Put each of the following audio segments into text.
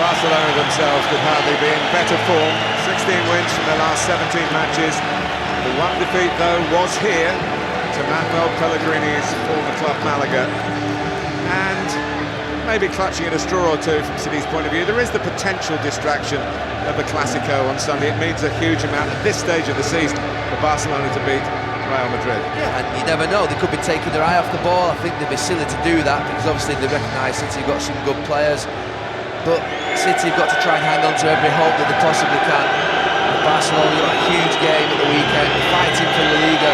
Barcelona themselves could hardly be in better form. 16 wins from their last 17 matches. The one defeat, though, was here to Manuel Pellegrini's former club Malaga. And maybe clutching at a straw or two from City's point of view. There is the potential distraction of the Clásico on Sunday. It means a huge amount at this stage of the season for Barcelona to beat Real Madrid. Yeah, and you never know, they could be taking their eye off the ball. I think they'd be silly to do that because obviously they recognise City have got some good players, but City have got to try and hang on to every hope that they possibly can. And Barcelona got a huge game at the weekend, fighting for La Liga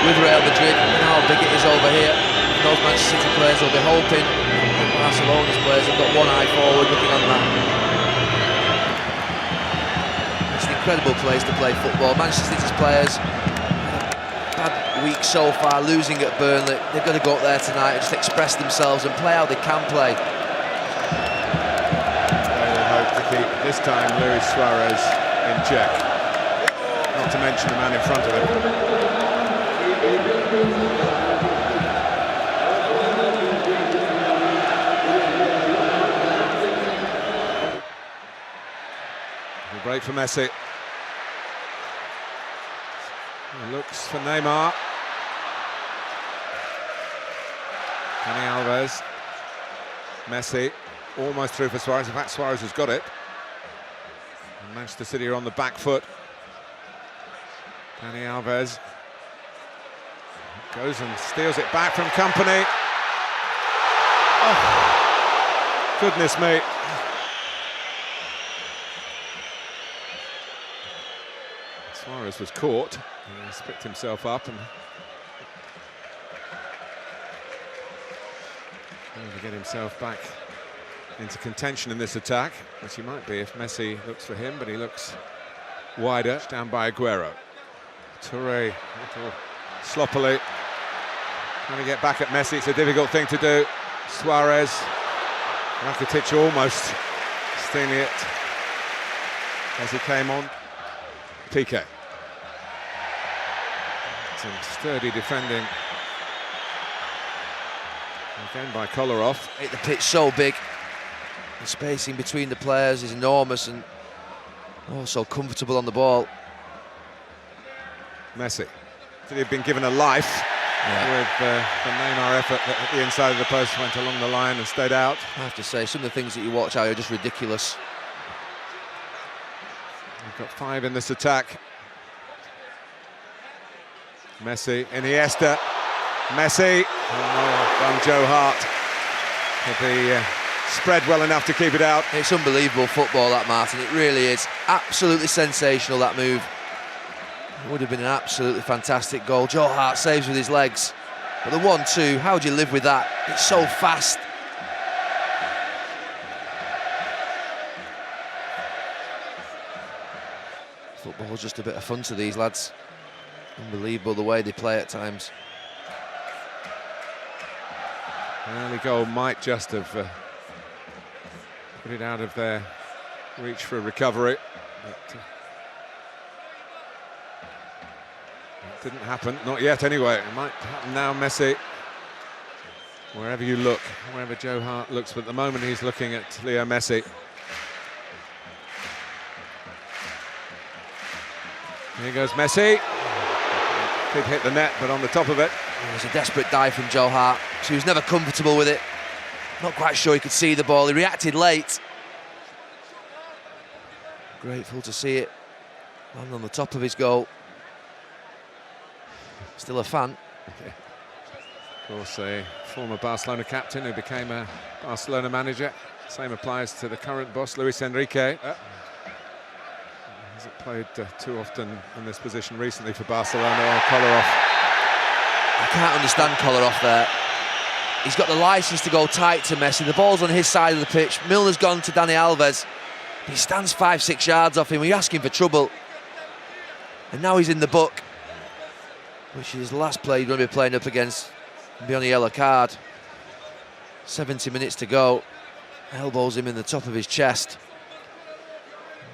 with Real Madrid, and how big it is over here. And those Manchester City players will be hoping that Barcelona's players have got one eye forward looking on that. It's an incredible place to play football. Manchester City's players, bad week so far, losing at Burnley. They've got to go up there tonight and just express themselves and play how they can play. They will hope to keep, this time, Luis Suarez in check. Not to mention the man in front of him. A break for Messi. He looks for Neymar. Dani Alves. Messi almost through for Suarez. In fact, Suarez has got it. And Manchester City are on the back foot. Dani Alves goes and steals it back from Company. Oh, goodness me. Suarez was caught. He's picked himself up and trying to get himself back into contention in this attack, which he might be if Messi looks for him, but he looks wider, down by Aguero. Touré, sloppily trying to get back at Messi. It's a difficult thing to do. Suarez, Rakitic almost stealing it as he came on. Piqué. Some sturdy defending again by Kolarov. The pitch so big, the spacing between the players is enormous, and also comfortable on the ball. Messi. He'd been given a life with the Neymar effort that at the inside of the post went along the line and stayed out. I have to say, some of the things that you watch are just ridiculous. We've got 5 in this attack. Messi, Iniesta, Messi. Done Joe Hart. Could be spread well enough to keep it out. It's unbelievable football, that, Martin. It really is. Absolutely sensational, that move. It would have been an absolutely fantastic goal. Joe Hart saves with his legs. But the 1-2, how do you live with that? It's so fast. Football's just a bit of fun to these lads. Unbelievable the way they play at times. An early goal might just have put it out of their reach for a recovery. But, it didn't happen, not yet anyway. It might happen now, Messi. Wherever you look, wherever Joe Hart looks, but at the moment he's looking at Leo Messi. Here goes Messi. Did hit the net, but on the top of it. It was a desperate dive from Joe Hart. She was never comfortable with it. Not quite sure he could see the ball. He reacted late. Grateful to see it land on the top of his goal. Still a fan. Of course, a former Barcelona captain who became a Barcelona manager. Same applies to the current boss, Luis Enrique. Hasn't played too often in this position recently for Barcelona. Kolarov. I can't understand Kolarov there. He's got the licence to go tight to Messi. The ball's on his side of the pitch. Milner's gone to Dani Alves. He stands 5-6 yards off him. We're asking for trouble. And now he's in the book, which is the last play he's going to be playing up against and be on a yellow card. 70 minutes to go. Elbows him in the top of his chest.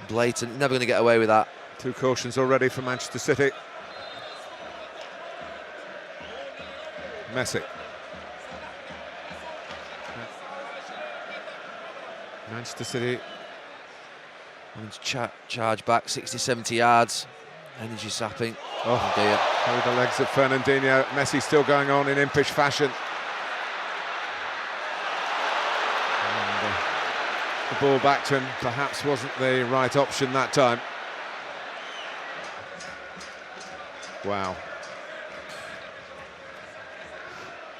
Blatant, never going to get away with that. 2 cautions already for Manchester City. Messi. Manchester City Having to charge back 60, 70 yards. Energy sapping. Oh dear. Through the legs of Fernandinho. Messi still going on in impish fashion. And, the ball back to him perhaps wasn't the right option that time. Wow.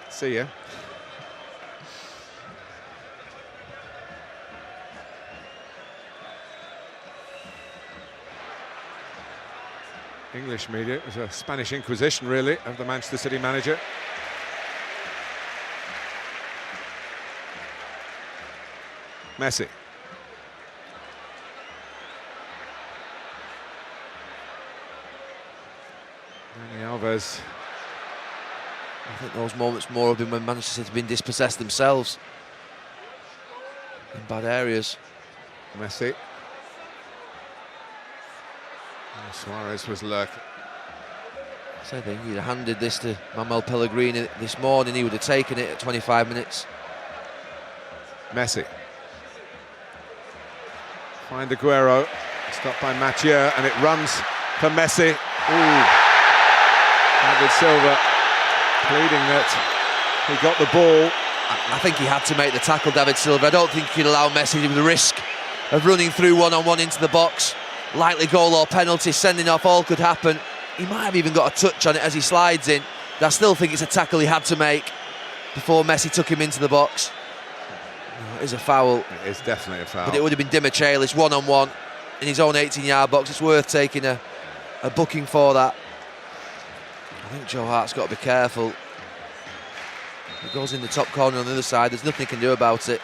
See ya. English media, it was a Spanish Inquisition really of the Manchester City manager. Messi. Dani Alves. I think those moments more have been when Manchester City have been dispossessed themselves in bad areas. Messi. Suarez was lurking. So I think he'd have handed this to Manuel Pellegrini this morning, he would have taken it at 25 minutes. Messi. Find Aguero. Stopped by Mathieu, and it runs for Messi. Ooh. David Silva pleading that he got the ball. I think he had to make the tackle, David Silva. I don't think he'd allow Messi the risk of running through one-on-one into the box. Likely goal or penalty, sending off, all could happen. He might have even got a touch on it as he slides in. But I still think it's a tackle he had to make before Messi took him into the box. No, it is a foul. It is definitely a foul. But it would have been Di Michelis one-on-one in his own 18-yard box. It's worth taking a booking for that. I think Joe Hart's got to be careful. It goes in the top corner on the other side. There's nothing he can do about it.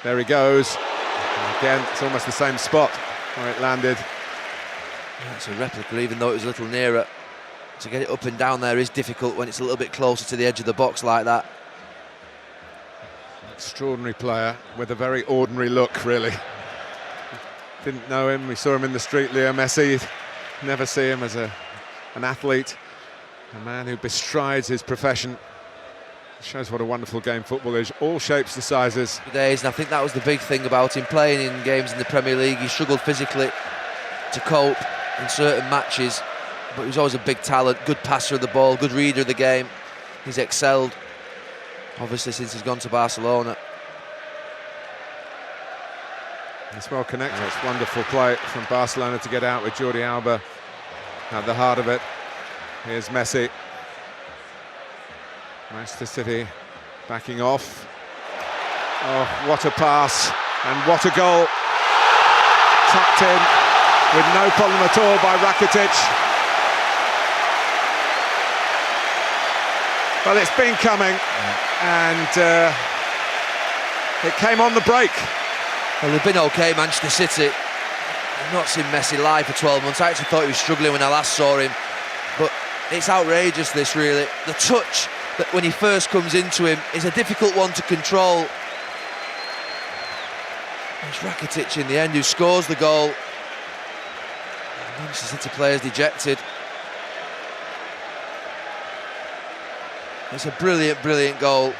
There he goes. And again, it's almost the same spot where it landed. Yeah, it's a replica, even though it was a little nearer. To get it up and down there is difficult when it's a little bit closer to the edge of the box like that. Extraordinary player with a very ordinary look, really. Didn't know him, we saw him in the street, Leo Messi. Never see him as an athlete, a man who bestrides his profession. Shows what a wonderful game football is, all shapes and sizes. Days, and I think that was the big thing about him playing in games in the Premier League. He struggled physically to cope in certain matches, but he was always a big talent, good passer of the ball, good reader of the game. He's excelled, obviously, since he's gone to Barcelona. It's well connected. It's wonderful play from Barcelona to get out with Jordi Alba at the heart of it. Here's Messi. Manchester City backing off. Oh, what a pass and what a goal. Tucked in with no problem at all by Rakitic. Well, it's been coming, and it came on the break. Well, they've been okay, Manchester City. I've not seen Messi live for 12 months. I actually thought he was struggling when I last saw him, but it's outrageous, this, really. The touch that when he first comes into him is a difficult one to control. It's Rakitic in the end who scores the goal. Manchester City players dejected. It's a brilliant, brilliant goal.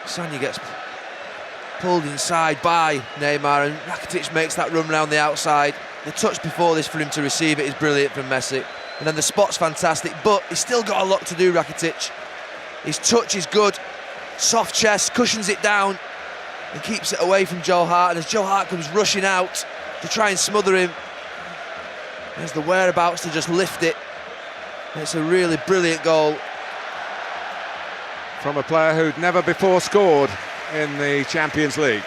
Sanya gets pulled inside by Neymar, and Rakitic makes that run round the outside. The touch before this for him to receive it is brilliant from Messi. And then the spot's fantastic, but he's still got a lot to do, Rakitic. His touch is good. Soft chest, cushions it down and keeps it away from Joe Hart. And as Joe Hart comes rushing out to try and smother him, there's the whereabouts to just lift it. And it's a really brilliant goal. From a player who'd never before scored in the Champions League.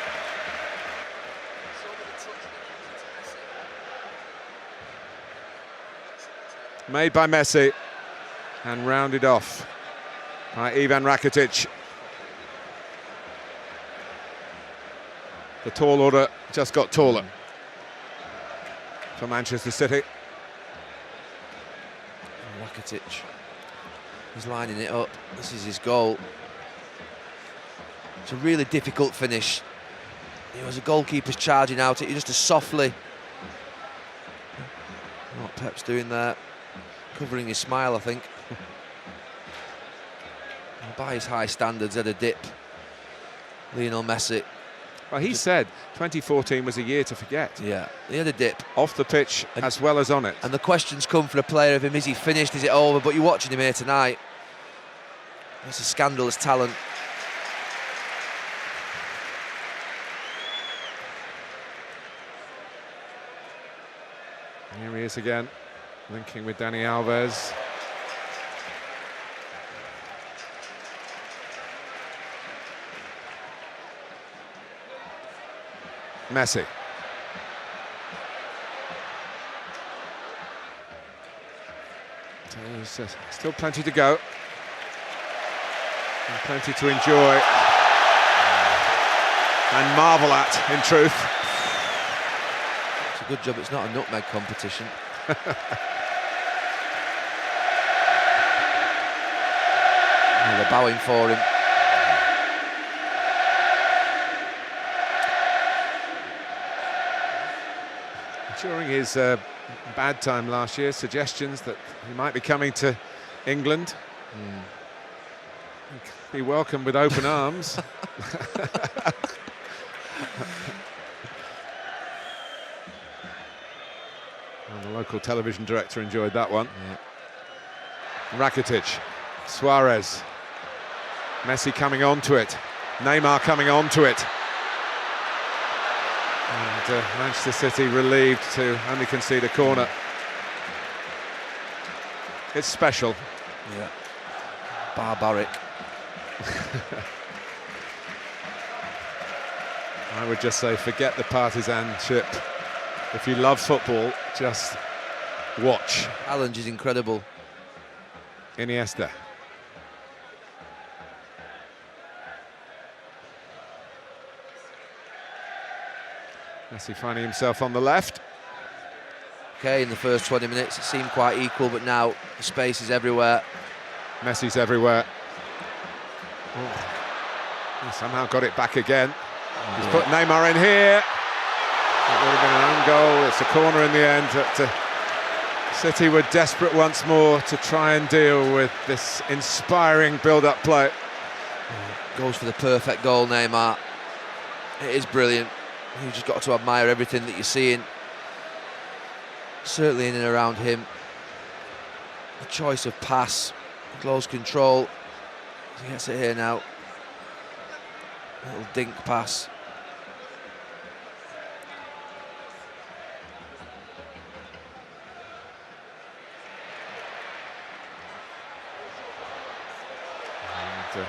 Made by Messi and rounded off by Ivan Rakitic. The tall order just got taller for Manchester City. Rakitic, he's lining it up. This is his goal. It's a really difficult finish. You know, as a goalkeeper's charging out, it just as softly. What Pep's doing there, covering his smile, I think. And by his high standards, had a dip. Lionel Messi. Well, he said 2014 was a year to forget. Yeah, he had a dip. Off the pitch as well as on it. And the questions come for a player of him, is he finished, is it over? But you're watching him here tonight. It's a scandalous talent. Here he is again, linking with Dani Alves. Messi. There's still plenty to go. And plenty to enjoy. And marvel at, in truth. It's a good job it's not a nutmeg competition. They're bowing for him. During his bad time last year, suggestions that he might be coming to England. Be welcomed with open arms. And the local television director enjoyed that one. Yeah. Rakitic, Suarez, Messi coming onto it, Neymar coming onto it. And Manchester City relieved to only concede a corner. It's special. Yeah. Barbaric. I would just say, forget the partisanship. If you love football, just watch. Challenge is incredible. Iniesta. Messi finding himself on the left. Okay, in the first 20 minutes it seemed quite equal, but now the space is everywhere. Messi's everywhere. Oh. He somehow got it back again. He's put Neymar in here. It would have been an own goal. It's a corner in the end. But, City were desperate once more to try and deal with this inspiring build-up play. Goes for the perfect goal, Neymar. It is brilliant. You've just got to admire everything that you're seeing. Certainly in and around him. The choice of pass, close control. He gets it here now. Little dink pass. And,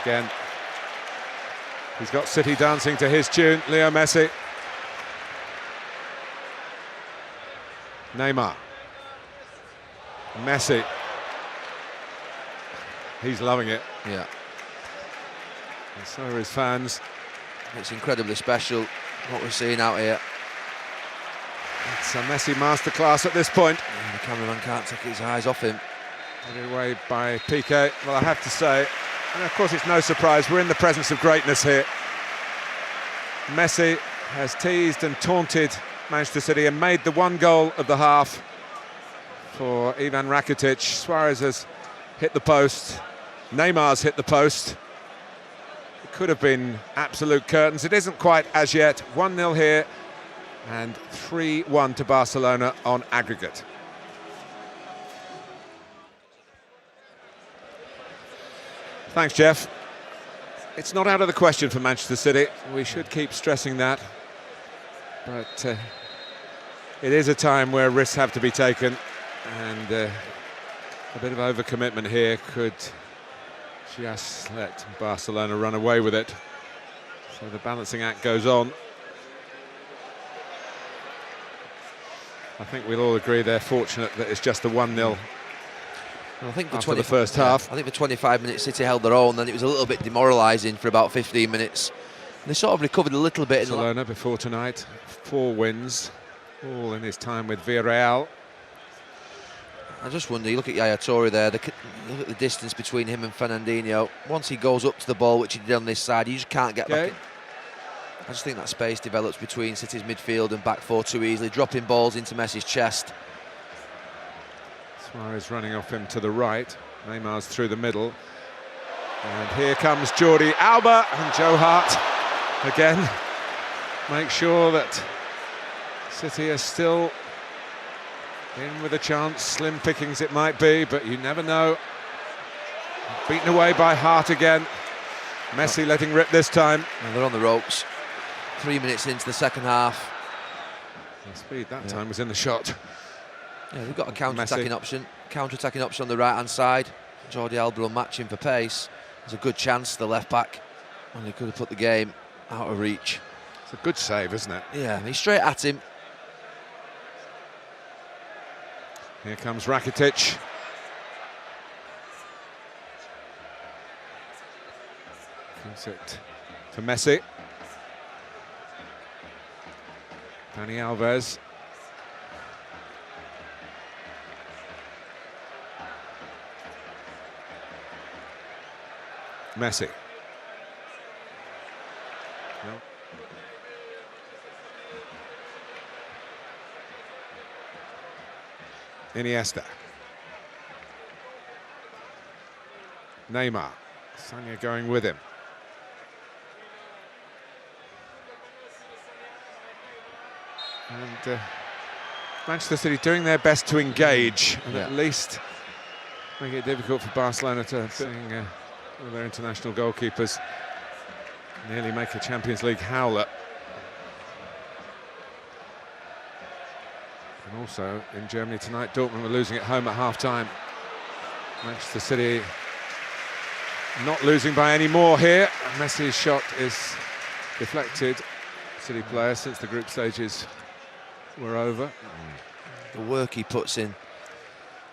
again, he's got City dancing to his tune, Leo Messi. Neymar. Messi. He's loving it. Yeah. And so are his fans. It's incredibly special what we're seeing out here. It's a Messi masterclass at this point. Yeah, the cameraman can't take his eyes off him. Put away by Piqué. Well, I have to say, and of course it's no surprise, we're in the presence of greatness here. Messi has teased and taunted Manchester City and made the one goal of the half for Ivan Rakitic. Suarez has hit the post. Neymar's hit the post. It could have been absolute curtains. It isn't quite as yet. 1-0 here and 3-1 to Barcelona on aggregate. Thanks, Jeff. It's not out of the question for Manchester City. We should keep stressing that. But it is a time where risks have to be taken, and a bit of overcommitment here could just let Barcelona run away with it. So the balancing act goes on. I think we'll all agree they're fortunate that it's just a 1-0. I think after the first half. I think for 25 minutes City held their own, then it was a little bit demoralising for about 15 minutes. And they sort of recovered a little bit. Barcelona before tonight, 4 wins, all in his time with Villarreal. I just wonder, you look at Yaya Toure there, look at the distance between him and Fernandinho. Once he goes up to the ball, which he did on this side, you just can't get back in. I just think that space develops between City's midfield and back four too easily, dropping balls into Messi's chest. Suarez running off him to the right. Neymar's through the middle. And here comes Jordi Alba and Joe Hart again. make sure that City are still in with a chance. Slim pickings it might be, but you never know. Beaten away by Hart again. Messi letting rip this time. And they're on the ropes. 3 minutes into the second half. The speed that time was in the shot. Yeah, they've got a counter-attacking option. Counter-attacking option on the right-hand side. Jordi Alba will match him for pace. There's a good chance the left-back, and he could have put the game out of reach. It's a good save, isn't it? Yeah, he's straight at him. Here comes Rakitic. Gives it to Messi. Dani Alves. Messi. No. Iniesta. Neymar. Sanya going with him. And Manchester City doing their best to engage and at least make it difficult for Barcelona to seeing one of their international goalkeepers nearly make a Champions League howler. And also in Germany tonight, Dortmund were losing at home at half-time. Manchester City not losing by any more here. Messi's shot is deflected. City player since the group stages were over. The work he puts in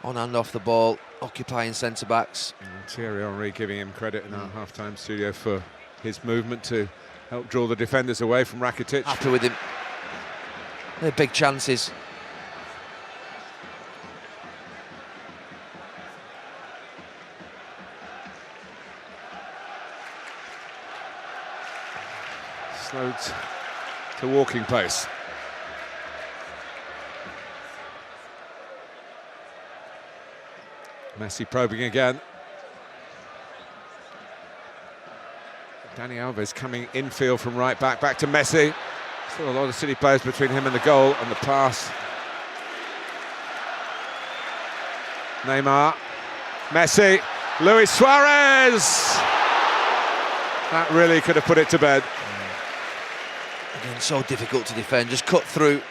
on and off the ball, occupying centre-backs. Thierry Henry giving him credit in our half-time studio for his movement to help draw the defenders away from Rakitic. Happy with him. They're big chances. Slowed to walking pace. Messi probing again. Dani Alves coming infield from right back to Messi. Still a lot of City players between him and the goal, and the pass. Neymar, Messi, Luis Suarez! That really could have put it to bed. Again, so difficult to defend, just cut through.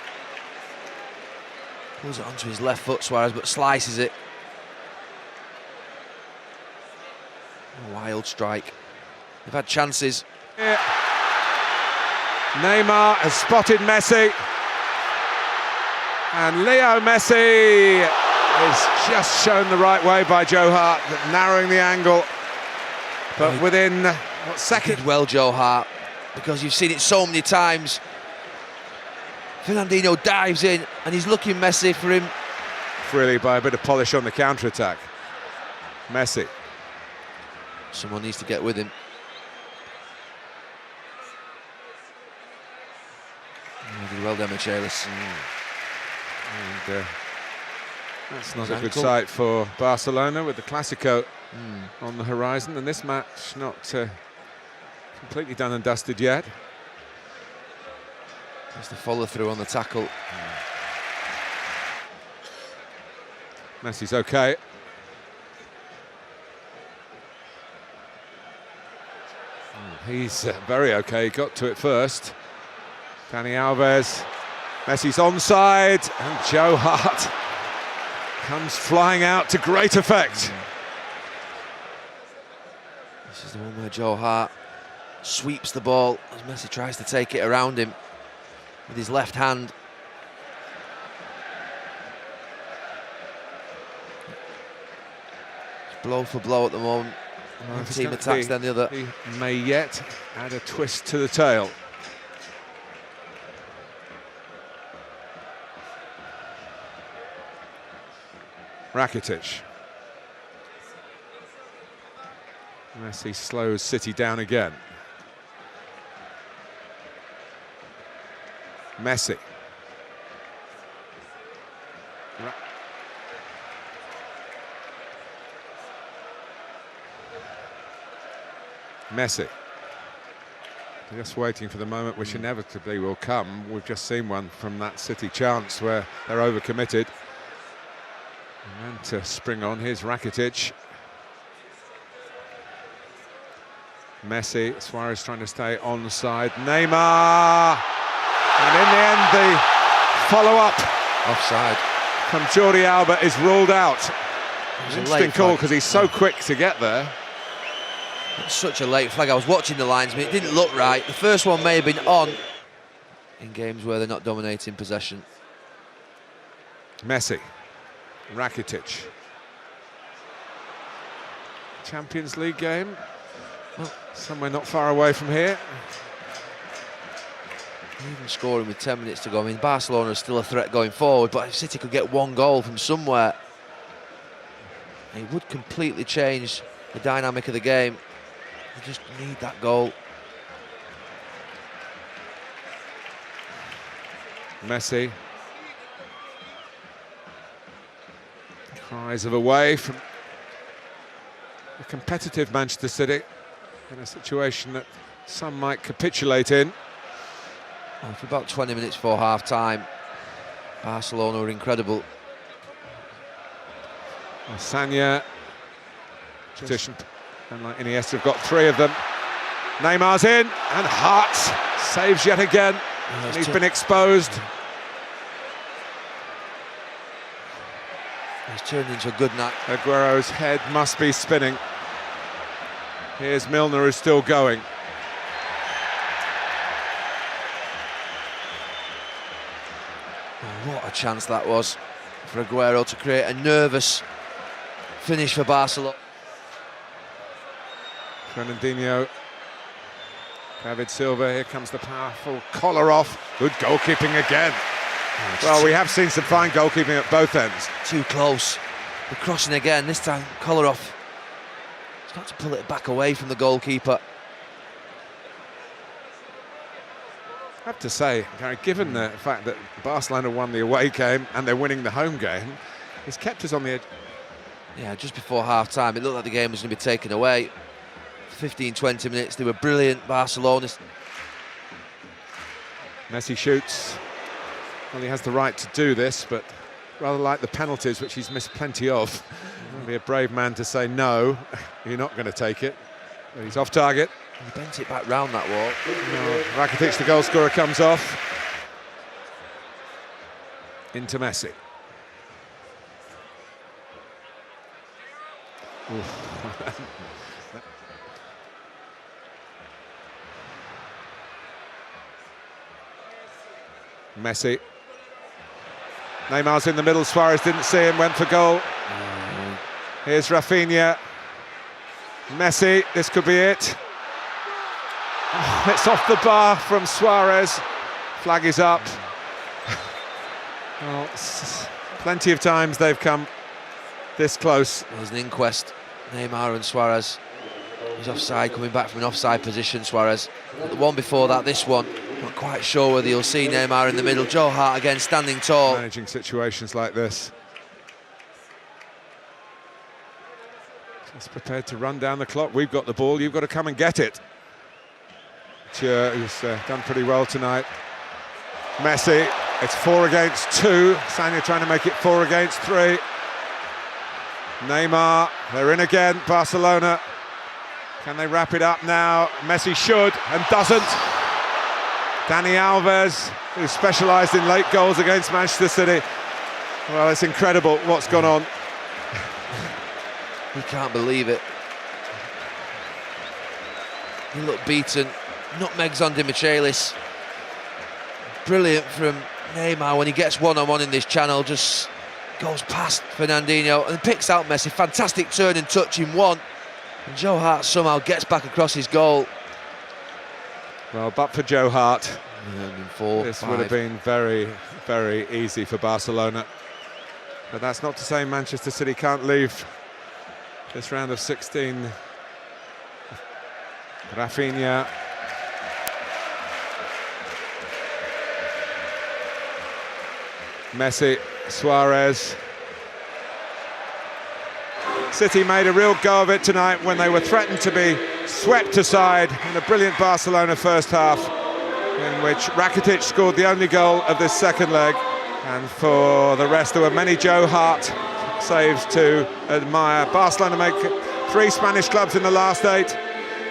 Pulls it onto his left foot, Suarez, but slices it. A wild strike. They've had chances. Yeah. Neymar has spotted Messi. And Leo Messi is just shown the right way by Joe Hart, narrowing the angle. But within what second? Did well, Joe Hart, because you've seen it so many times. Fernandinho dives in and he's looking Messi for him. Really by a bit of polish on the counter-attack. Messi. Someone needs to get with him. He did well, Demichelis. And that's not a good sight for Barcelona with the Clásico on the horizon, and this match not completely done and dusted yet. Just the follow-through on the tackle. Messi's okay. He's very okay, got to it first. Dani Alves, Messi's onside, and Joe Hart comes flying out to great effect. This is the one where Joe Hart sweeps the ball as Messi tries to take it around him with his left hand. It's blow for blow at the moment. One team attacks, then the other. He may yet add a twist to the tail. Rakitic. Messi slows City down again. Messi. Messi. Just waiting for the moment which inevitably will come. We've just seen one from that City chance where they're overcommitted. And then to spring on, here's Rakitic. Messi, Suarez trying to stay onside. Neymar! And in the end, the follow-up Offside. from Jordi Alba is ruled out. It was a Interesting late call flag. because he's so quick to get there. It's such a late flag. I was watching the linesman. It didn't look right. The first one may have been on in games where they're not dominating possession. Messi, Rakitic. Champions League game. Well, somewhere not far away from here. Even scoring with 10 minutes to go. I mean, Barcelona is still a threat going forward, but if City could get one goal from somewhere, it would completely change the dynamic of the game. They just need that goal. Messi. Cries of away from a competitive Manchester City in a situation that some might capitulate in. Well, for about 20 minutes before half-time, Barcelona were incredible. Sanya, position, and like Iniesta have got three of them. Neymar's in, and Hart saves yet again. And he's been exposed. He's turned into a good night. Aguero's head must be spinning. Here's Milner, who's still going. Oh, what a chance that was for Aguero to create a nervous finish for Barcelona. Fernandinho, David Silva, here comes the powerful collar off. Good goalkeeping again. Well, we have seen some fine goalkeeping at both ends. Too close. The crossing again, this time Kolarov. He's got to pull it back away from the goalkeeper. I have to say, Gary, given the fact that Barcelona won the away game and they're winning the home game, he's kept us on the edge. Yeah, just before half-time, it looked like the game was going to be taken away. 15-20 minutes, they were brilliant, Barcelona. Messi shoots. Well, he has the right to do this, but rather like the penalties, which he's missed plenty of. He'll be a brave man to say, no, you're not going to take it. But he's off target. He bent it back round that wall. No, Rakitic, the goal scorer, comes off. Into Messi. Messi. Neymar's in the middle, Suarez didn't see him, went for goal. Here's Rafinha. Messi, this could be it. Oh, it's off the bar from Suarez. Flag is up. Well, plenty of times they've come this close. There's an inquest. Neymar and Suarez. He's offside, coming back from an offside position, Suarez. But the one before that, this one, not quite sure whether you'll see Neymar in the middle. Joe Hart again, standing tall. Managing situations like this. Just prepared to run down the clock. We've got the ball, you've got to come and get it. Who's done pretty well tonight. Messi, it's 4 against 2. Sanya trying to make it 4 against 3. Neymar, they're in again, Barcelona. Can they wrap it up now? Messi should, and doesn't. Dani Alves, who specialised in late goals against Manchester City. Well, it's incredible what's gone on. He can't believe it. He looked beaten. Nutmegs on Dimichelis. Brilliant from Neymar when he gets one-on-one in this channel. Just goes past Fernandinho and picks out Messi. Fantastic turn and touch in one. And Joe Hart somehow gets back across his goal. Well, but for Joe Hart, this 4-5. would have been very, very easy for Barcelona. But that's not to say Manchester City can't leave this round of 16. Rafinha. Messi, Suarez. City made a real go of it tonight when they were threatened to be swept aside in a brilliant Barcelona first half, in which Rakitic scored the only goal of this second leg. And for the rest, there were many Joe Hart saves to admire. Barcelona make 3 Spanish clubs in the last 8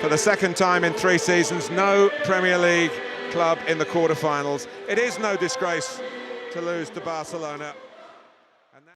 for the second time in 3 seasons. No Premier League club in the quarter-finals. It is no disgrace to lose to Barcelona.